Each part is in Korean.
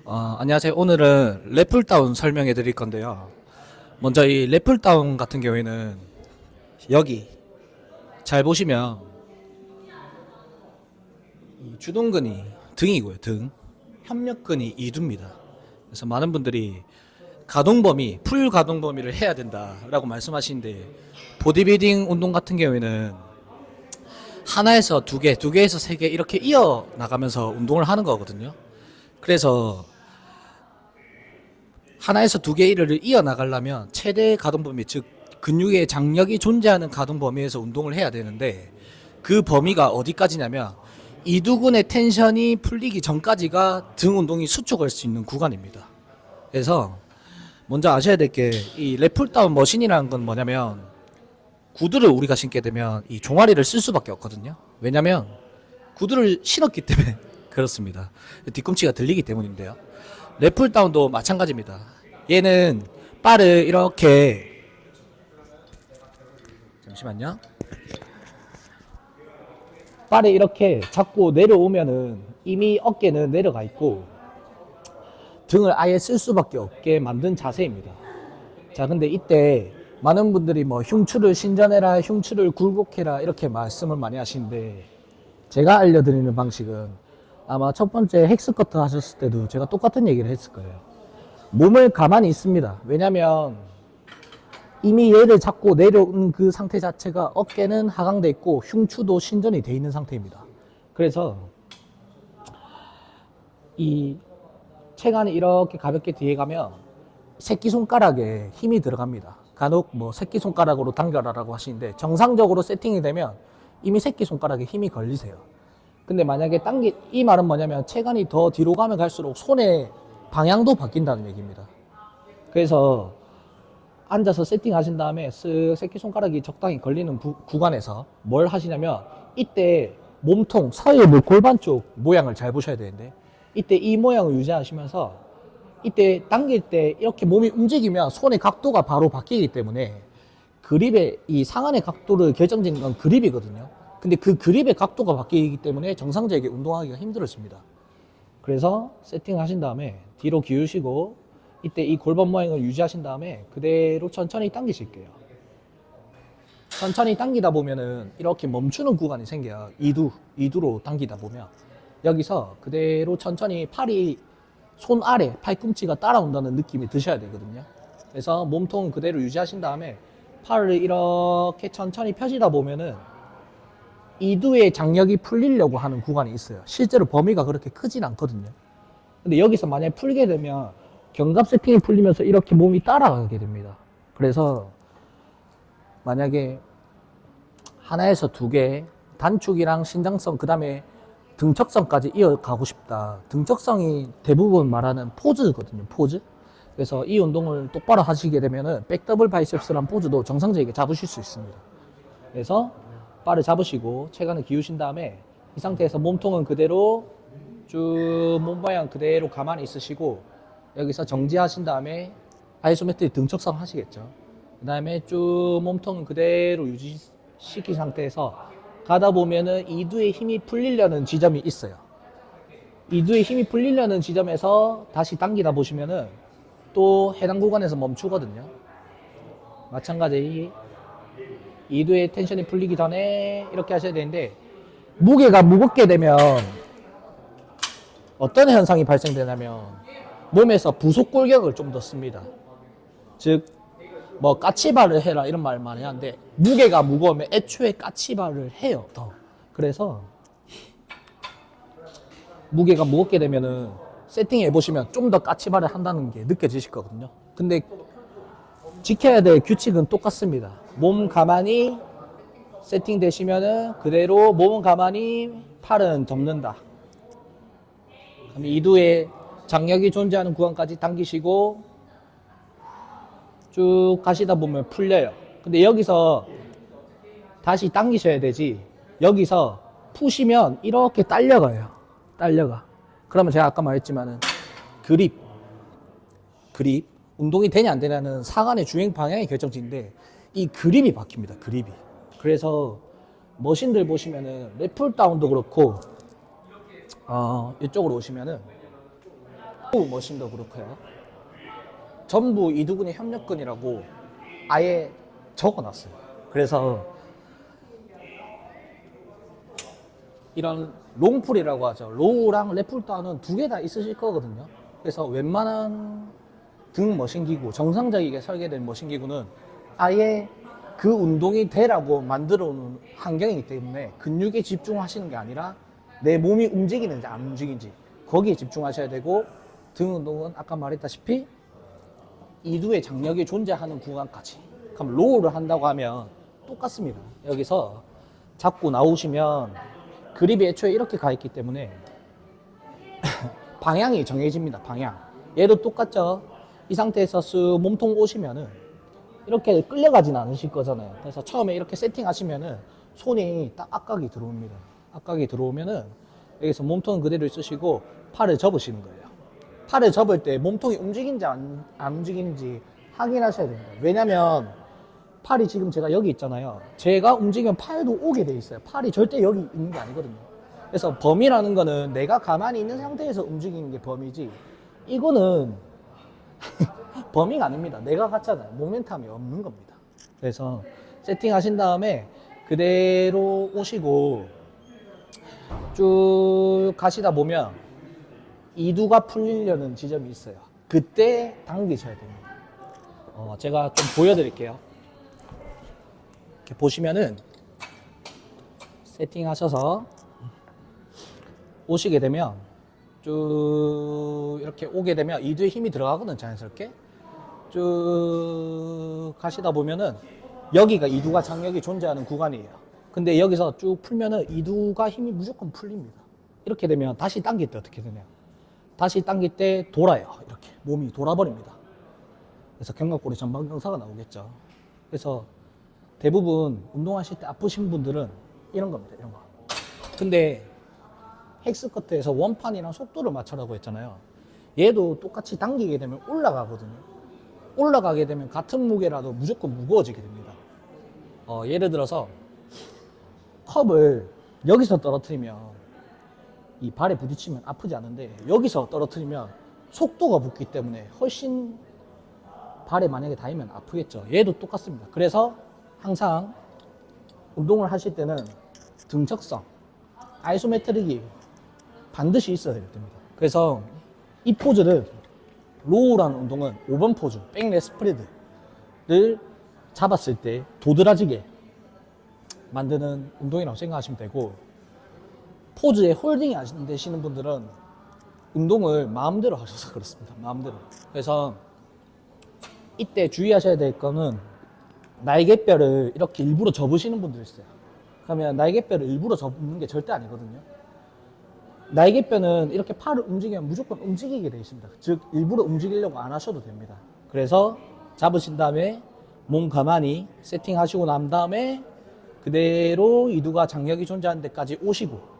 안녕하세요. 오늘은 랩풀다운 설명해 드릴 건데요. 먼저 이 랩풀다운 같은 경우에는 여기 잘 보시면 이 주동근이 등이고요. 등. 협력근이 이두입니다. 그래서 많은 분들이 가동 범위, 풀 가동 범위를 해야 된다라고 말씀하시는데 보디빌딩 운동 같은 경우에는 하나에서 두 개, 두 개에서 세 개 이렇게 이어 나가면서 운동을 하는 거거든요. 그래서 하나에서 두 개 일을 이어나가려면 최대 가동 범위, 즉 근육의 장력이 존재하는 가동 범위에서 운동을 해야 되는데 그 범위가 어디까지냐면 이두근의 텐션이 풀리기 전까지가 등 운동이 수축할 수 있는 구간입니다. 그래서 먼저 아셔야 될 게 이 랩풀다운 머신이라는 건 뭐냐면 구두를 우리가 신게 되면 이 종아리를 쓸 수밖에 없거든요. 왜냐면 구두를 신었기 때문에 그렇습니다. 뒤꿈치가 들리기 때문인데요. 랩풀다운도 마찬가지입니다. 얘는 바를 이렇게 잠시만요. 바를 이렇게 잡고 내려오면은 이미 어깨는 내려가 있고 등을 아예 쓸 수밖에 없게 만든 자세입니다. 자, 근데 이때 많은 분들이 뭐 흉추를 신전해라, 흉추를 굴곡해라 이렇게 말씀을 많이 하시는데 제가 알려드리는 방식은 아마 첫 번째 헥스커트 하셨을 때도 제가 똑같은 얘기를 했을 거예요. 몸을 가만히 있습니다. 왜냐면 이미 얘를 잡고 내려온 그 상태 자체가 어깨는 하강돼 있고 흉추도 신전이 돼 있는 상태입니다. 그래서 이 체간이 이렇게 가볍게 뒤에 가면 새끼손가락에 힘이 들어갑니다. 간혹 뭐 새끼손가락으로 당겨라라고 하시는데 정상적으로 세팅이 되면 이미 새끼손가락에 힘이 걸리세요. 근데 만약에 이 말은 뭐냐면 체간이 더 뒤로 가면 갈수록 손의 방향도 바뀐다는 얘기입니다. 그래서 앉아서 세팅하신 다음에 쓱 새끼손가락이 적당히 걸리는 구간에서 뭘 하시냐면 이때 몸통, 서해 골반 쪽 모양을 잘 보셔야 되는데 이때 이 모양을 유지하시면서 이때 당길 때 이렇게 몸이 움직이면 손의 각도가 바로 바뀌기 때문에 그립의 이 상한의 각도를 결정짓는 건 그립이거든요. 근데 그 그립의 각도가 바뀌기 때문에 정상적이게 운동하기가 힘들어집니다. 그래서 세팅하신 다음에 뒤로 기우시고 이때 이 골반 모양을 유지하신 다음에 그대로 천천히 당기실게요. 천천히 당기다 보면은 이렇게 멈추는 구간이 생겨요. 이두로 당기다 보면 여기서 그대로 천천히 팔이 손 아래 팔꿈치가 따라온다는 느낌이 드셔야 되거든요. 그래서 몸통 그대로 유지하신 다음에 팔을 이렇게 천천히 펴시다 보면은 이두의 장력이 풀리려고 하는 구간이 있어요. 실제로 범위가 그렇게 크진 않거든요. 근데 여기서 만약에 풀게 되면 견갑 세팅이 풀리면서 이렇게 몸이 따라가게 됩니다. 그래서 만약에 하나에서 두 개 단축이랑 신장성 그 다음에 등척성까지 이어가고 싶다. 등척성이 대부분 말하는 포즈거든요. 포즈. 그래서 이 운동을 똑바로 하시게 되면은 백더블 바이셉스란 포즈도 정상적이게 잡으실 수 있습니다. 그래서 바를 잡으시고 체간을 기우신 다음에 이 상태에서 몸통은 그대로 쭉 몸 모양 그대로 가만히 있으시고 여기서 정지하신 다음에 아이소메트릭 등척성 하시겠죠. 그 다음에 쭉 몸통은 그대로 유지시킨 상태에서 가다 보면은 이두의 힘이 풀리려는 지점이 있어요. 이두의 힘이 풀리려는 지점에서 다시 당기다 보시면은 또 해당 구간에서 멈추거든요. 마찬가지 이두의 텐션이 풀리기 전에 이렇게 하셔야 되는데 무게가 무겁게 되면 어떤 현상이 발생되냐면 몸에서 부속 골격을 좀 더 씁니다. 즉 뭐 까치발을 해라 이런 말 많이 하는데 무게가 무거우면 애초에 까치발을 해요. 더. 그래서 무게가 무겁게 되면은 세팅해 보시면 좀 더 까치발을 한다는 게 느껴지실 거거든요. 근데 지켜야 될 규칙은 똑같습니다. 몸 가만히 세팅 되시면은 그대로 몸은 가만히 팔은 접는다. 그럼 이두의 장력이 존재하는 구간까지 당기시고 쭉 가시다 보면 풀려요. 근데 여기서 다시 당기셔야 되지. 여기서 푸시면 이렇게 딸려가요. 딸려가. 그러면 제가 아까 말했지만은 그립 운동이 되냐 안 되냐는 상한의 주행 방향이 결정지인데 이 그립이 바뀝니다. 그립이. 그래서 머신들 보시면은 랩풀다운도 그렇고 이쪽으로 오시면은 머신도 그렇고요. 전부 이두근의 협력근이라고 아예 적어놨어요. 그래서 이런 롱풀이라고 하죠. 로우랑 레풀다운은 두 개 다 있으실 거거든요. 그래서 웬만한 등 머신기구, 정상적이게 설계된 머신기구는 아예 그 운동이 되라고 만들어 놓은 환경이기 때문에 근육에 집중하시는 게 아니라 내 몸이 움직이는지 안 움직이는지 거기에 집중하셔야 되고, 등 운동은 아까 말했다시피 이두의 장력이 존재하는 구간까지. 그럼 로우를 한다고 하면 똑같습니다. 여기서 잡고 나오시면 그립이 애초에 이렇게 가 있기 때문에 방향이 정해집니다. 방향. 얘도 똑같죠. 이 상태에서 쓱 몸통 오시면은 이렇게 끌려가진 않으실 거잖아요. 그래서 처음에 이렇게 세팅하시면은 손이 딱 앞각이 들어옵니다. 앞각이 들어오면은 여기서 몸통은 그대로 있으시고 팔을 접으시는 거예요. 팔을 접을 때 몸통이 움직이는지 안 움직이는지 확인하셔야 됩니다. 왜냐면 팔이 지금 제가 여기 있잖아요. 제가 움직이면 팔도 오게 돼 있어요. 팔이 절대 여기 있는 게 아니거든요. 그래서 범위라는 거는 내가 가만히 있는 상태에서 움직이는 게 범위지, 이거는 범위가 아닙니다. 내가 갔잖아요. 모멘텀이 없는 겁니다. 그래서 세팅하신 다음에 그대로 오시고 쭉 가시다 보면 이두가 풀리려는 지점이 있어요. 그때 당기셔야 됩니다. 제가 좀 보여드릴게요. 이렇게 보시면은 세팅하셔서 오시게 되면 쭉 이렇게 오게 되면 이두에 힘이 들어가거든. 자연스럽게 쭉 가시다 보면은 여기가 이두가 장력이 존재하는 구간이에요. 근데 여기서 쭉 풀면은 이두가 힘이 무조건 풀립니다. 이렇게 되면 다시 당길 때 어떻게 되냐, 다시 당길 때 돌아요. 이렇게 몸이 돌아버립니다. 그래서 견갑골에 전방경사가 나오겠죠. 그래서 대부분 운동하실 때 아프신 분들은 이런 겁니다. 이런 거. 근데 헥스커트에서 원판이랑 속도를 맞춰라고 했잖아요. 얘도 똑같이 당기게 되면 올라가거든요. 올라가게 되면 같은 무게라도 무조건 무거워지게 됩니다. 예를 들어서 컵을 여기서 떨어뜨리면 이 발에 부딪히면 아프지 않은데, 여기서 떨어뜨리면 속도가 붙기 때문에 훨씬 발에 만약에 닿으면 아프겠죠. 얘도 똑같습니다. 그래서 항상 운동을 하실 때는 등척성, 아이소메트릭이 반드시 있어야 됩니다. 그래서 이 포즈를, 로우라는 운동은 5번 포즈, 백레스프리드를 잡았을 때 도드라지게 만드는 운동이라고 생각하시면 되고, 포즈에 홀딩이 안 되시는 분들은 운동을 마음대로 하셔서 그렇습니다. 마음대로. 그래서 이때 주의하셔야 될 거는 날개뼈를 이렇게 일부러 접으시는 분들 있어요. 그러면 날개뼈를 일부러 접는 게 절대 아니거든요. 날개뼈는 이렇게 팔을 움직이면 무조건 움직이게 되어 있습니다. 즉 일부러 움직이려고 안 하셔도 됩니다. 그래서 잡으신 다음에 몸 가만히 세팅하시고 난 다음에 그대로 이두가 장력이 존재하는 데까지 오시고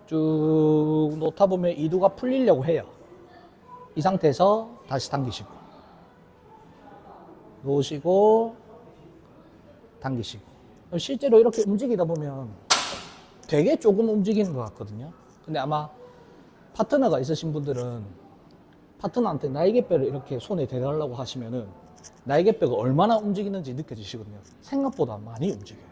쭉 놓다 보면 이두가 풀리려고 해요. 이 상태에서 다시 당기시고 놓으시고 당기시고. 실제로 이렇게 움직이다 보면 되게 조금 움직이는 것 같거든요. 근데 아마 파트너가 있으신 분들은 파트너한테 날개뼈를 이렇게 손에 대달라고 하시면은 날개뼈가 얼마나 움직이는지 느껴지시거든요. 생각보다 많이 움직여요.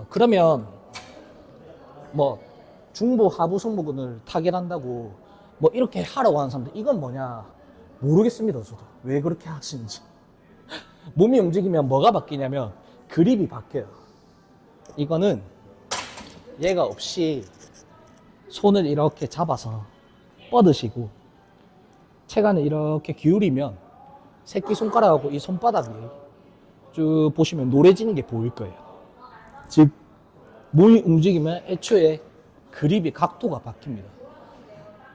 그러면 뭐 중부 하부 승모근을 타겟한다고 뭐 이렇게 하라고 하는 사람들, 이건 뭐냐 모르겠습니다. 저도 왜 그렇게 하시는지. 몸이 움직이면 뭐가 바뀌냐면 그립이 바뀌어요. 이거는 얘가 없이 손을 이렇게 잡아서 뻗으시고 체간을 이렇게 기울이면 새끼손가락하고 이 손바닥이 쭉 보시면 노래지는 게 보일 거예요. 즉 몸이 움직이면 애초에 그립이 각도가 바뀝니다.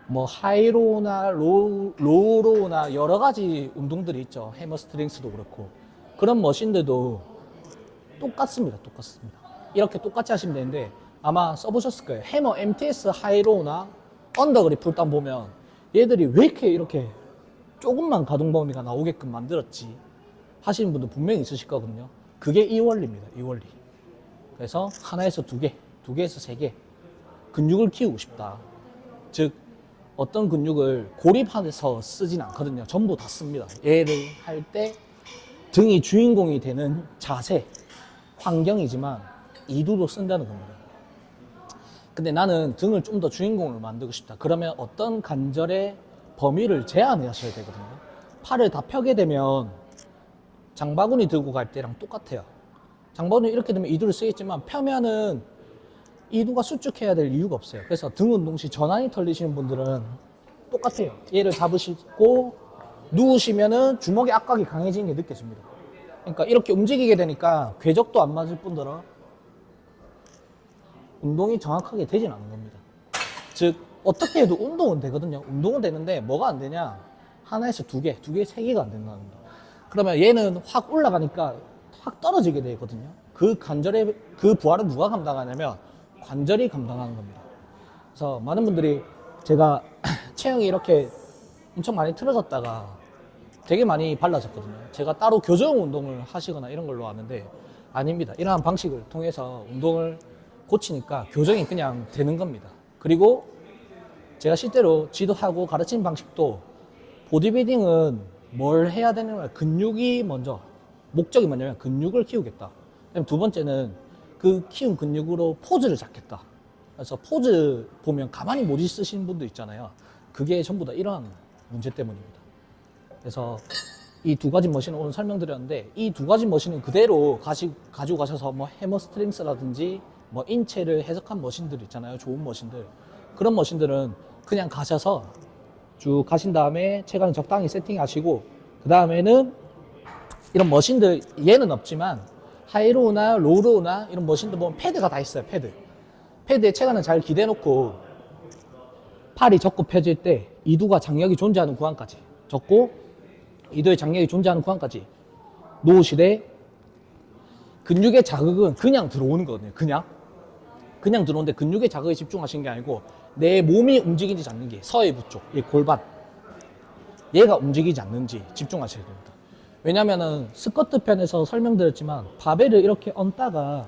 뭐 하이로우나 로우로우나 여러 가지 운동들이 있죠. 해머스트링스도 그렇고 그런 머신들도 똑같습니다. 똑같습니다. 이렇게 똑같이 하시면 되는데 아마 써보셨을 거예요. 해머 MTS 하이로우나 언더그립 풀다운 보면 얘들이 왜 이렇게 조금만 가동 범위가 나오게끔 만들었지 하시는 분도 분명히 있으실 거거든요. 그게 이 원리입니다. 이 원리. 그래서 하나에서 두 개, 두 개에서 세 개 근육을 키우고 싶다. 즉 어떤 근육을 고립해서 쓰진 않거든요. 전부 다 씁니다. 얘를 할 때 등이 주인공이 되는 자세, 환경이지만 이두도 쓴다는 겁니다. 근데 나는 등을 좀 더 주인공으로 만들고 싶다. 그러면 어떤 관절의 범위를 제한하셔야 되거든요. 팔을 다 펴게 되면 장바구니 들고 갈 때랑 똑같아요. 장바구니 이렇게 되면 이두를 쓰겠지만 펴면은 이두가 수축해야 될 이유가 없어요. 그래서 등 운동 시 전환이 털리시는 분들은 똑같아요. 얘를 잡으시고 누우시면은 주먹의 압박이 강해지는 게 느껴집니다. 그러니까 이렇게 움직이게 되니까 궤적도 안 맞을 뿐더러 운동이 정확하게 되진 않는 겁니다. 즉 어떻게 해도 운동은 되거든요. 운동은 되는데 뭐가 안 되냐? 하나에서 두 개, 세 개가 안 된다는 거. 그러면 얘는 확 올라가니까 확 떨어지게 되거든요. 그 관절의 그 부하를 누가 감당하냐면 관절이 감당하는 겁니다. 그래서 많은 분들이 제가 체형이 이렇게 엄청 많이 틀어졌다가 되게 많이 발라졌거든요. 제가 따로 교정 운동을 하시거나 이런 걸로 아는데 아닙니다. 이러한 방식을 통해서 운동을 고치니까 교정이 그냥 되는 겁니다. 그리고 제가 실제로 지도하고 가르치는 방식도 보디빌딩은 뭘 해야 되냐면 근육이 먼저, 목적이 뭐냐면 근육을 키우겠다. 두 번째는 그 키운 근육으로 포즈를 잡겠다. 그래서 포즈 보면 가만히 못 있으시는 분도 있잖아요. 그게 전부 다 이러한 문제 때문입니다. 그래서 이 두 가지 머신을 오늘 설명드렸는데 이 두 가지 머신은 그대로 가지고 가셔서 뭐 해머스트링스라든지 뭐 인체를 해석한 머신들 있잖아요. 좋은 머신들. 그런 머신들은 그냥 가셔서 쭉 가신 다음에 체간을 적당히 세팅하시고 그 다음에는 이런 머신들 얘는 없지만 하이로우나 로우로우나 이런 머신들 보면 패드가 다 있어요. 패드에 체간을 잘 기대놓고 팔이 접고 펴질 때 이두가 장력이 존재하는 구간까지 접고 이두의 장력이 존재하는 구간까지 놓으시되 근육의 자극은 그냥 들어오는 거거든요. 그냥 들어오는데 근육의 자극에 집중하시는 게 아니고 내 몸이 움직이지 않는 게 서해부 쪽, 이 골반 얘가 움직이지 않는지 집중하셔야 됩니다. 왜냐면은 스쿼트 편에서 설명드렸지만 바벨을 이렇게 얹다가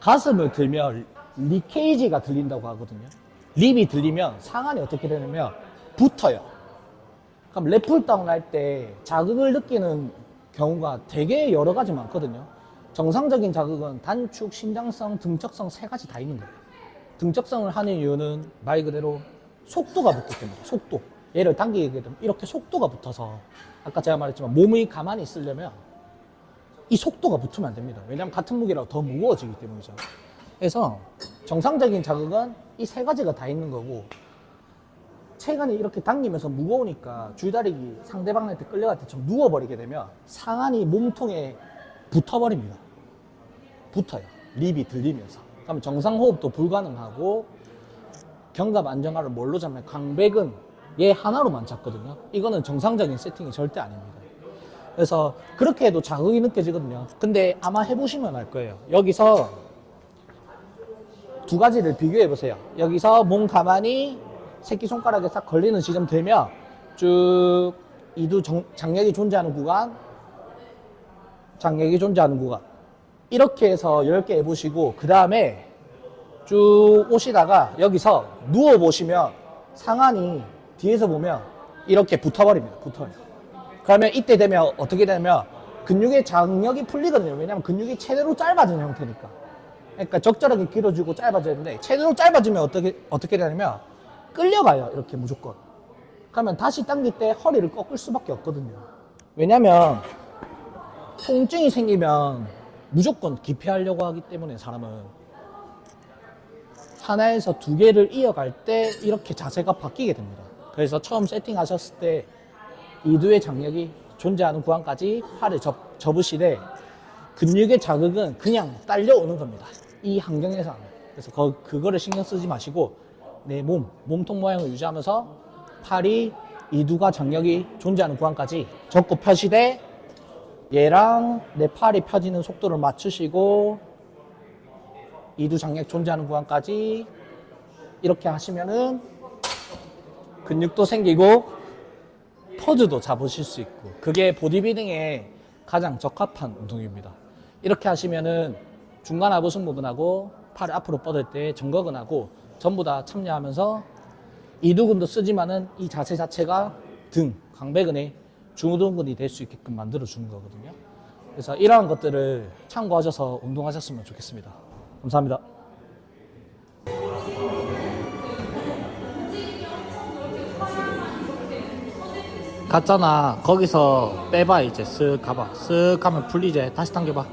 가슴을 들면 리케이지가 들린다고 하거든요. 립이 들리면 상안이 어떻게 되냐면 붙어요. 그럼 랩풀다운 할 때 자극을 느끼는 경우가 되게 여러 가지 많거든요. 정상적인 자극은 단축, 신장성, 등척성 세 가지 다 있는 거예요. 등척성을 하는 이유는 말 그대로 속도가 붙기 때문에 속도. 얘를 당기게 되면 이렇게 속도가 붙어서 아까 제가 말했지만 몸이 가만히 있으려면 이 속도가 붙으면 안 됩니다. 왜냐하면 같은 무게라도 더 무거워지기 때문이죠. 그래서 정상적인 자극은 이 세 가지가 다 있는 거고 체간이 이렇게 당기면서 무거우니까 줄다리기 상대방한테 끌려갈 때 좀 누워버리게 되면 상안이 몸통에 붙어버립니다. 붙어요. 립이 들리면서. 그럼 정상호흡도 불가능하고 견갑 안정화를 뭘로 잡냐면 광배근 얘 하나로만 잡거든요. 이거는 정상적인 세팅이 절대 아닙니다. 그래서 그렇게 해도 자극이 느껴지거든요. 근데 아마 해보시면 알 거예요. 여기서 두 가지를 비교해 보세요. 여기서 몸 가만히 새끼손가락에 싹 걸리는 지점 되면 쭉 이두 장력이 존재하는 구간, 장력이 존재하는 구간 이렇게 해서 10개 해보시고 그 다음에 쭉 오시다가 여기서 누워보시면 상안이 뒤에서 보면 이렇게 붙어버립니다. 붙어요. 그러면 이때 되면 어떻게 되냐면 근육의 장력이 풀리거든요. 왜냐하면 근육이 최대로 짧아진 형태니까. 그러니까 적절하게 길어지고 짧아져야 되는데 최대로 짧아지면 어떻게 되냐면 끌려가요. 이렇게 무조건. 그러면 다시 당길 때 허리를 꺾을 수밖에 없거든요. 왜냐하면 통증이 생기면 무조건 기피하려고 하기 때문에 사람은 하나에서 두 개를 이어갈 때 이렇게 자세가 바뀌게 됩니다. 그래서 처음 세팅하셨을 때 이두의 장력이 존재하는 구간까지 팔을 접으시되 근육의 자극은 그냥 딸려오는 겁니다. 이 환경에서. 그래서 그거를 신경 쓰지 마시고 내 몸통 모양을 유지하면서 팔이 이두가 장력이 존재하는 구간까지 접고 펴시되 얘랑 내 팔이 펴지는 속도를 맞추시고 이두 장력 존재하는 구간까지 이렇게 하시면은 근육도 생기고 포즈도 잡으실 수 있고 그게 보디빌딩에 가장 적합한 운동입니다. 이렇게 하시면은 중간 하부승 부분하고 팔을 앞으로 뻗을 때 정거근하고 전부 다 참여하면서 이두근도 쓰지만은 이 자세 자체가 등, 광배근의 중후둔근이 될 수 있게끔 만들어 주는 거거든요. 그래서 이러한 것들을 참고하셔서 운동하셨으면 좋겠습니다. 감사합니다. 갔잖아. 거기서 빼봐. 이제 쓱 가봐. 쓱 가면 풀리지. 다시 당겨봐.